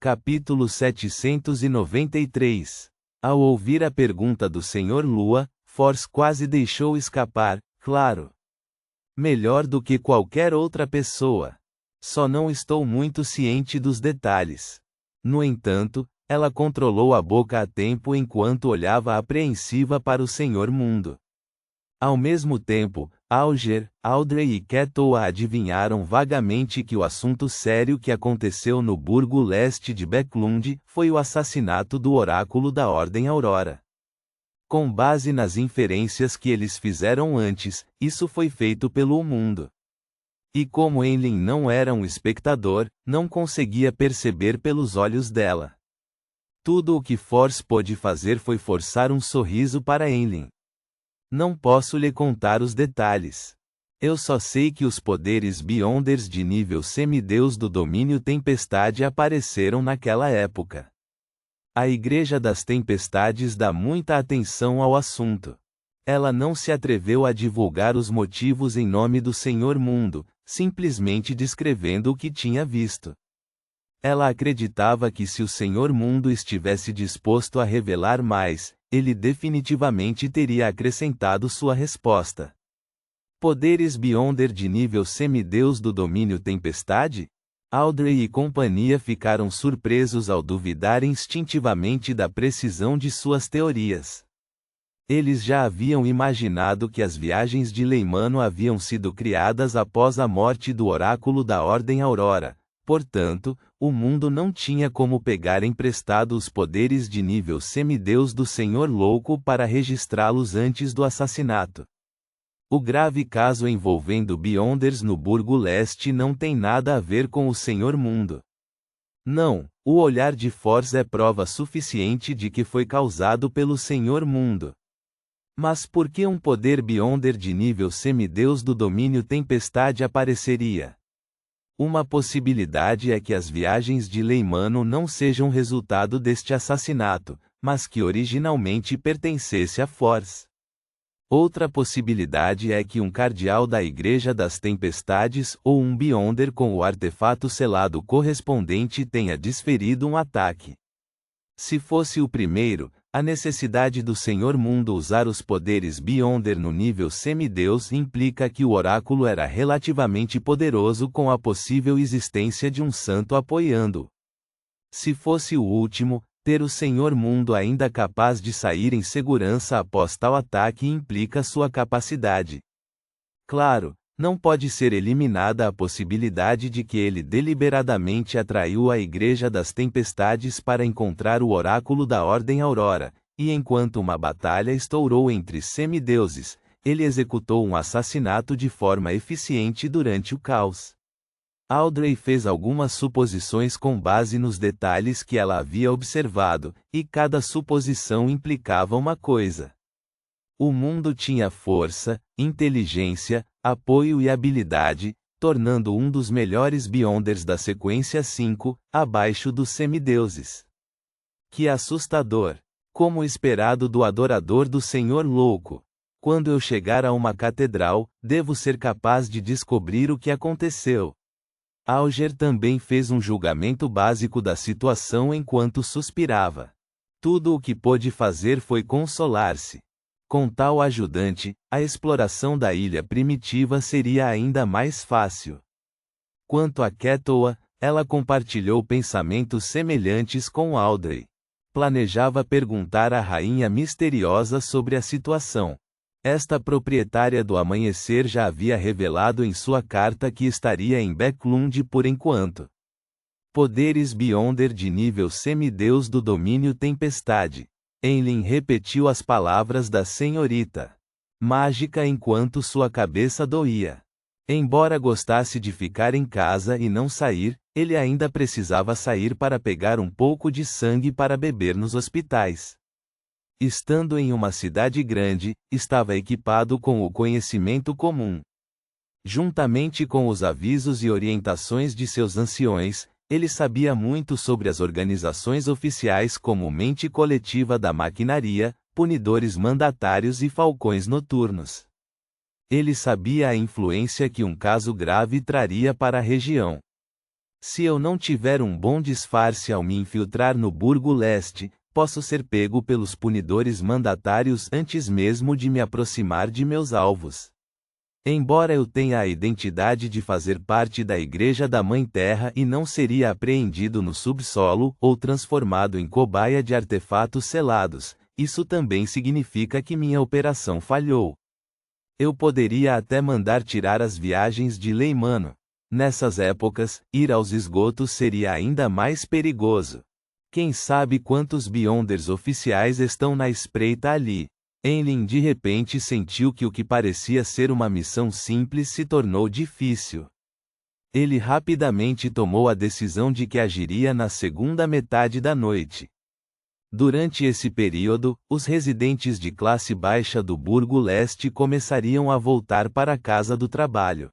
Capítulo 793. Ao ouvir a pergunta do Sr. Lua, Force quase deixou escapar, claro. Melhor do que qualquer outra pessoa. Só não estou muito ciente dos detalhes. No entanto, ela controlou a boca a tempo enquanto olhava apreensiva para o Sr. Mundo. Ao mesmo tempo, Alger, Audrey e Ketoa adivinharam vagamente que o assunto sério que aconteceu no burgo leste de Becklund foi o assassinato do Oráculo da Ordem Aurora. Com base nas inferências que eles fizeram antes, isso foi feito pelo mundo. E como Enlin não era um espectador, não conseguia perceber pelos olhos dela. Tudo o que Force pôde fazer foi forçar um sorriso para Enlin. Não posso lhe contar os detalhes. Eu só sei que os poderes Beyonders de nível semideus do domínio Tempestade apareceram naquela época. A Igreja das Tempestades dá muita atenção ao assunto. Ela não se atreveu a divulgar os motivos em nome do Senhor Mundo, simplesmente descrevendo o que tinha visto. Ela acreditava que se o Senhor Mundo estivesse disposto a revelar mais, ele definitivamente teria acrescentado sua resposta. Poderes Beyonder de nível semideus do domínio Tempestade? Audrey e companhia ficaram surpresos ao duvidar instintivamente da precisão de suas teorias. Eles já haviam imaginado que as viagens de Leimano haviam sido criadas após a morte do Oráculo da Ordem Aurora. Portanto, o mundo não tinha como pegar emprestado os poderes de nível semideus do Senhor Louco para registrá-los antes do assassinato. O grave caso envolvendo Beyonders no Burgo Leste não tem nada a ver com o Senhor Mundo. Não, o olhar de Force é prova suficiente de que foi causado pelo Senhor Mundo. Mas por que um poder Beyonder de nível semideus do domínio Tempestade apareceria? Uma possibilidade é que as viagens de Leimano não sejam resultado deste assassinato, mas que originalmente pertencesse a Force. Outra possibilidade é que um cardeal da Igreja das Tempestades ou um Beyonder com o artefato selado correspondente tenha desferido um ataque. Se fosse o primeiro, a necessidade do Senhor Mundo usar os poderes Beyonder no nível semideus implica que o oráculo era relativamente poderoso com a possível existência de um santo apoiando-o. Se fosse o último, ter o Senhor Mundo ainda capaz de sair em segurança após tal ataque implica sua capacidade. Claro, não pode ser eliminada a possibilidade de que ele deliberadamente atraiu a Igreja das Tempestades para encontrar o Oráculo da Ordem Aurora, e enquanto uma batalha estourou entre semideuses, ele executou um assassinato de forma eficiente durante o caos. Audrey fez algumas suposições com base nos detalhes que ela havia observado, e cada suposição implicava uma coisa. O mundo tinha força, inteligência, apoio e habilidade, tornando um dos melhores Beyonders da sequência 5, abaixo dos semideuses. Que assustador! Como esperado do adorador do Senhor Louco. Quando eu chegar a uma catedral, devo ser capaz de descobrir o que aconteceu. Alger também fez um julgamento básico da situação enquanto suspirava. Tudo o que pôde fazer foi consolar-se. Com tal ajudante, a exploração da ilha primitiva seria ainda mais fácil. Quanto a Ketoa, ela compartilhou pensamentos semelhantes com Audrey. Planejava perguntar à rainha misteriosa sobre a situação. Esta proprietária do amanhecer já havia revelado em sua carta que estaria em Becklund por enquanto. Poderes Beyonder de nível semideus do domínio Tempestade. Enlin repetiu as palavras da senhorita. Mágica enquanto sua cabeça doía. Embora gostasse de ficar em casa e não sair, ele ainda precisava sair para pegar um pouco de sangue para beber nos hospitais. Estando em uma cidade grande, estava equipado com o conhecimento comum. Juntamente com os avisos e orientações de seus anciões, ele sabia muito sobre as organizações oficiais como Mente Coletiva da Maquinaria, Punidores Mandatários e Falcões Noturnos. Ele sabia a influência que um caso grave traria para a região. Se eu não tiver um bom disfarce ao me infiltrar no Burgo Leste, posso ser pego pelos punidores mandatários antes mesmo de me aproximar de meus alvos. Embora eu tenha a identidade de fazer parte da Igreja da Mãe Terra e não seria apreendido no subsolo ou transformado em cobaia de artefatos selados, isso também significa que minha operação falhou. Eu poderia até mandar tirar as viagens de Leimano. Nessas épocas, ir aos esgotos seria ainda mais perigoso. Quem sabe quantos Beyonders oficiais estão na espreita ali? Enlin de repente sentiu que o que parecia ser uma missão simples se tornou difícil. Ele rapidamente tomou a decisão de que agiria na segunda metade da noite. Durante esse período, os residentes de classe baixa do Burgo Leste começariam a voltar para a casa do trabalho.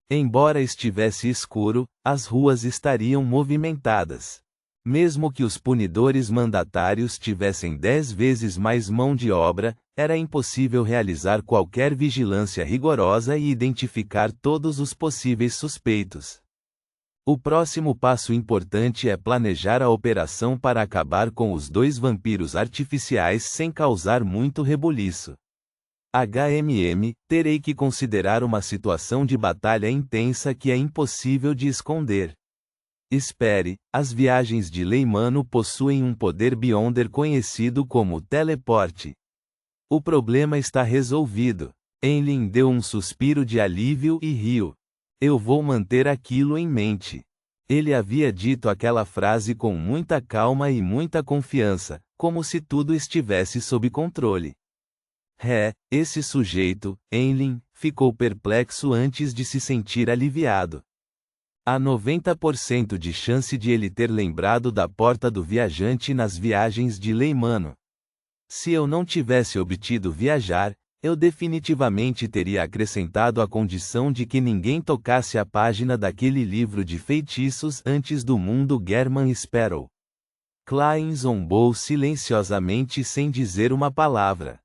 Embora estivesse escuro, as ruas estariam movimentadas. Mesmo que os punidores mandatários tivessem 10 vezes mais mão de obra, era impossível realizar qualquer vigilância rigorosa e identificar todos os possíveis suspeitos. O próximo passo importante é planejar a operação para acabar com os 2 vampiros artificiais sem causar muito rebuliço. Terei que considerar uma situação de batalha intensa que é impossível de esconder. Espere, as viagens de Leimano possuem um poder Beyonder conhecido como teleporte. O problema está resolvido. Enlin deu um suspiro de alívio e riu. Eu vou manter aquilo em mente. Ele havia dito aquela frase com muita calma e muita confiança, como se tudo estivesse sob controle. Esse sujeito, Enlin, ficou perplexo antes de se sentir aliviado. Há 90% de chance de ele ter lembrado da porta do viajante nas viagens de Leimano. Se eu não tivesse obtido viajar, eu definitivamente teria acrescentado a condição de que ninguém tocasse a página daquele livro de feitiços antes do mundo German Sparrow. Klein zombou silenciosamente sem dizer uma palavra.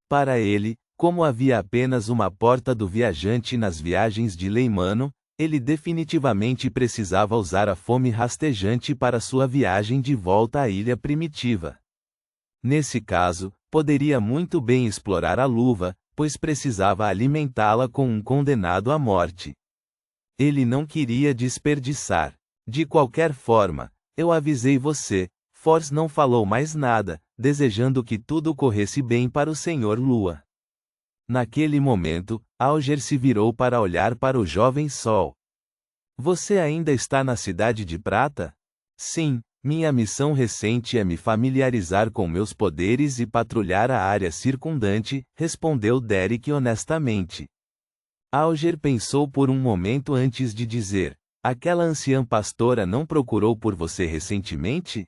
Para ele, como havia apenas uma porta do viajante nas viagens de Leimano, ele definitivamente precisava usar a fome rastejante para sua viagem de volta à ilha primitiva. Nesse caso, poderia muito bem explorar a luva, pois precisava alimentá-la com um condenado à morte. Ele não queria desperdiçar. De qualquer forma, eu avisei você. Force não falou mais nada, desejando que tudo corresse bem para o Sr. Lua. Naquele momento, Alger se virou para olhar para o jovem Sol. Você ainda está na Cidade de Prata? Sim, minha missão recente é me familiarizar com meus poderes e patrulhar a área circundante, respondeu Derek honestamente. Alger pensou por um momento antes de dizer: aquela anciã pastora não procurou por você recentemente?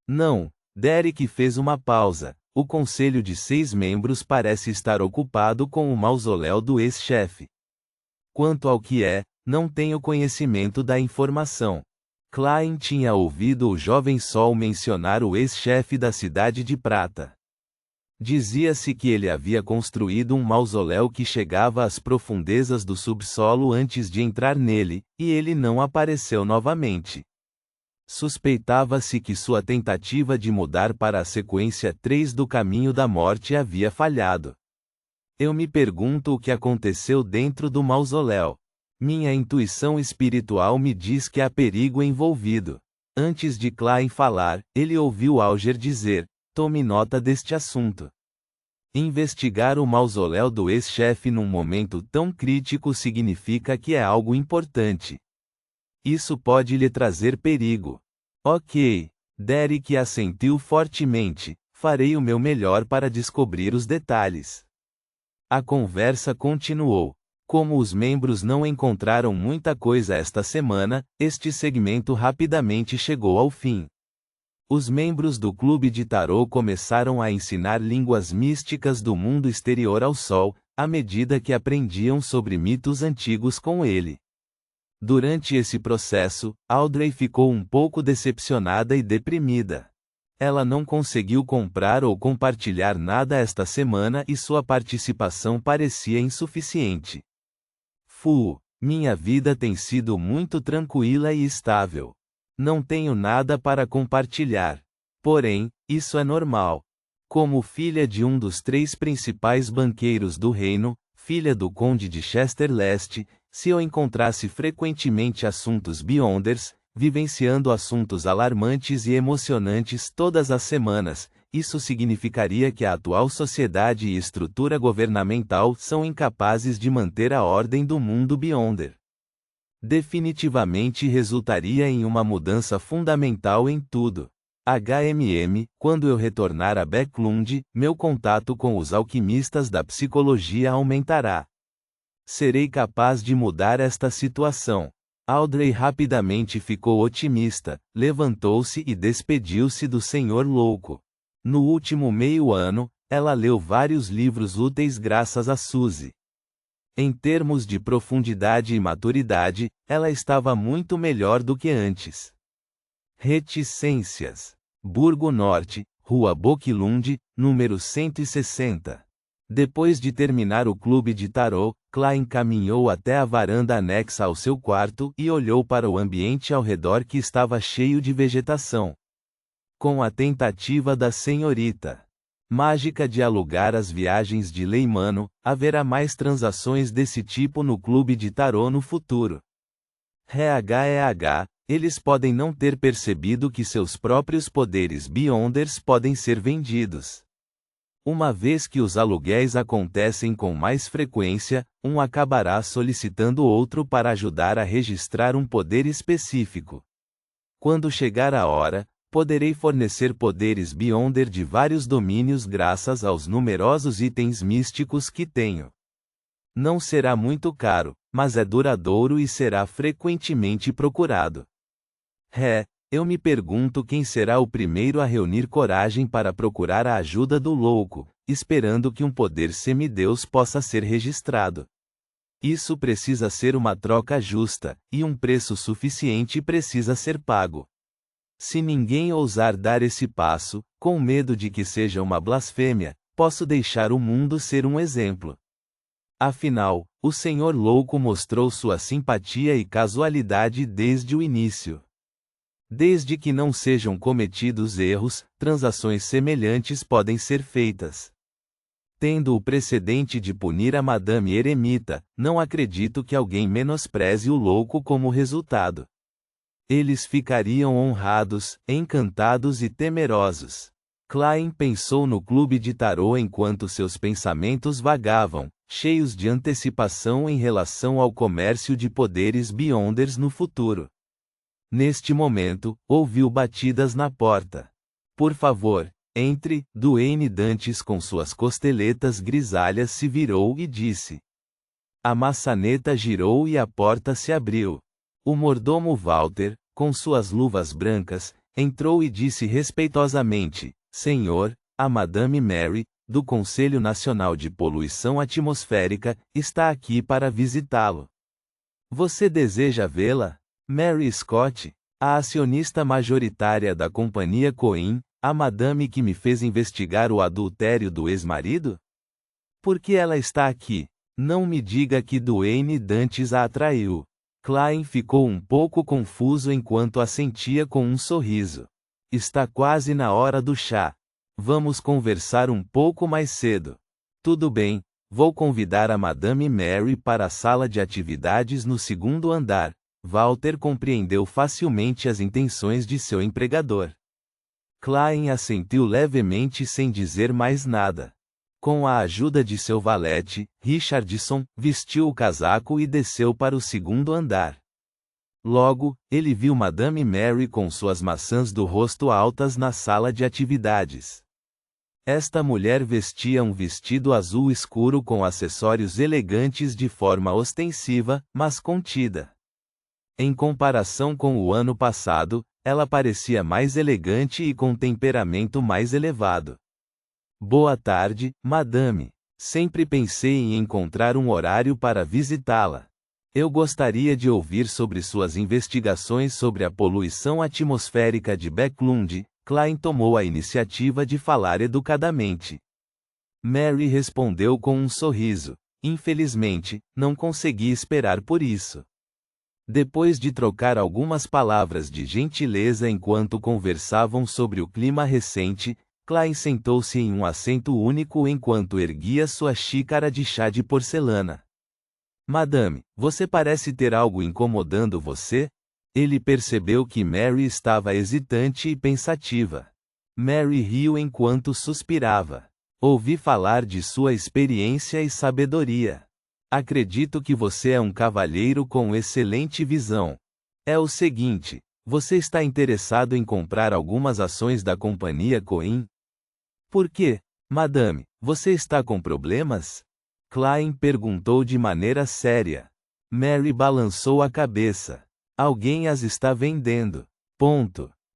Não, Derek fez uma pausa. O conselho de 6 membros parece estar ocupado com o mausoléu do ex-chefe. Quanto ao que é, não tenho conhecimento da informação. Klein tinha ouvido o jovem Sol mencionar o ex-chefe da Cidade de Prata. Dizia-se que ele havia construído um mausoléu que chegava às profundezas do subsolo antes de entrar nele, e ele não apareceu novamente. Suspeitava-se que sua tentativa de mudar para a sequência 3 do Caminho da Morte havia falhado. Eu me pergunto o que aconteceu dentro do mausoléu. Minha intuição espiritual me diz que há perigo envolvido. Antes de Klein falar, ele ouviu Alger dizer: tome nota deste assunto. Investigar o mausoléu do ex-chefe num momento tão crítico significa que é algo importante. Isso pode lhe trazer perigo. Ok. Derek assentiu fortemente. Farei o meu melhor para descobrir os detalhes. A conversa continuou. Como os membros não encontraram muita coisa esta semana, este segmento rapidamente chegou ao fim. Os membros do clube de tarô começaram a ensinar línguas místicas do mundo exterior ao Sol, à medida que aprendiam sobre mitos antigos com ele. Durante esse processo, Audrey ficou um pouco decepcionada e deprimida. Ela não conseguiu comprar ou compartilhar nada esta semana e sua participação parecia insuficiente. Minha vida tem sido muito tranquila e estável. Não tenho nada para compartilhar. Porém, isso é normal. Como filha de um dos 3 principais banqueiros do reino, filha do conde de Chester Leste, se eu encontrasse frequentemente assuntos Beyonders, vivenciando assuntos alarmantes e emocionantes todas as semanas, isso significaria que a atual sociedade e estrutura governamental são incapazes de manter a ordem do mundo Beyonder. Definitivamente resultaria em uma mudança fundamental em tudo. Quando eu retornar a Backlund, meu contato com os alquimistas da psicologia aumentará. Serei capaz de mudar esta situação. Audrey rapidamente ficou otimista, levantou-se e despediu-se do Senhor Louco. No último meio ano, ela leu vários livros úteis graças a Suzy. Em termos de profundidade e maturidade, ela estava muito melhor do que antes. Reticências. Burgo Norte, Rua Bocklund, número 160. Depois de terminar o clube de tarô, Klein caminhou até a varanda anexa ao seu quarto e olhou para o ambiente ao redor que estava cheio de vegetação. Com a tentativa da senhorita mágica de alugar as viagens de Leimano, haverá mais transações desse tipo no clube de tarô no futuro. Eles podem não ter percebido que seus próprios poderes Beyonders podem ser vendidos. Uma vez que os aluguéis acontecem com mais frequência, um acabará solicitando outro para ajudar a registrar um poder específico. Quando chegar a hora, poderei fornecer poderes Beyonder de vários domínios graças aos numerosos itens místicos que tenho. Não será muito caro, mas é duradouro e será frequentemente procurado. Eu me pergunto quem será o primeiro a reunir coragem para procurar a ajuda do louco, esperando que um poder semideus possa ser registrado. Isso precisa ser uma troca justa, e um preço suficiente precisa ser pago. Se ninguém ousar dar esse passo, com medo de que seja uma blasfêmia, posso deixar o mundo ser um exemplo. Afinal, o Senhor Louco mostrou sua simpatia e casualidade desde o início. Desde que não sejam cometidos erros, transações semelhantes podem ser feitas. Tendo o precedente de punir a Madame Eremita, não acredito que alguém menospreze o louco como resultado. Eles ficariam honrados, encantados e temerosos. Klein pensou no clube de tarô enquanto seus pensamentos vagavam, cheios de antecipação em relação ao comércio de poderes Beyonders no futuro. Neste momento, ouviu batidas na porta. Por favor, entre. Duane Dantes com suas costeletas grisalhas se virou e disse. A maçaneta girou e a porta se abriu. O mordomo Walter, com suas luvas brancas, entrou e disse respeitosamente, Senhor, a Madame Mary, do Conselho Nacional de Poluição Atmosférica, está aqui para visitá-lo. Você deseja vê-la? Mary Scott, a acionista majoritária da companhia Coin, a madame que me fez investigar o adultério do ex-marido? Por que ela está aqui? Não me diga que Duane Dantes a atraiu. Klein ficou um pouco confuso enquanto assentia com um sorriso. Está quase na hora do chá. Vamos conversar um pouco mais cedo. Tudo bem, vou convidar a Madame Mary para a sala de atividades no segundo andar. Walter compreendeu facilmente as intenções de seu empregador. Klein assentiu levemente sem dizer mais nada. Com a ajuda de seu valete, Richardson vestiu o casaco e desceu para o segundo andar. Logo, ele viu Madame Mary com suas maçãs do rosto altas na sala de atividades. Esta mulher vestia um vestido azul escuro com acessórios elegantes de forma ostensiva, mas contida. Em comparação com o ano passado, ela parecia mais elegante e com temperamento mais elevado. Boa tarde, madame. Sempre pensei em encontrar um horário para visitá-la. Eu gostaria de ouvir sobre suas investigações sobre a poluição atmosférica de Backlund. Klein tomou a iniciativa de falar educadamente. Mary respondeu com um sorriso. Infelizmente, não consegui esperar por isso. Depois de trocar algumas palavras de gentileza enquanto conversavam sobre o clima recente, Klein sentou-se em um assento único enquanto erguia sua xícara de chá de porcelana. Madame, você parece ter algo incomodando você? Ele percebeu que Mary estava hesitante e pensativa. Mary riu enquanto suspirava. Ouvi falar de sua experiência e sabedoria. Acredito que você é um cavalheiro com excelente visão. É o seguinte, você está interessado em comprar algumas ações da companhia Coin? Por quê, madame, você está com problemas? Klein perguntou de maneira séria. Mary balançou a cabeça. Alguém as está vendendo. Ponto.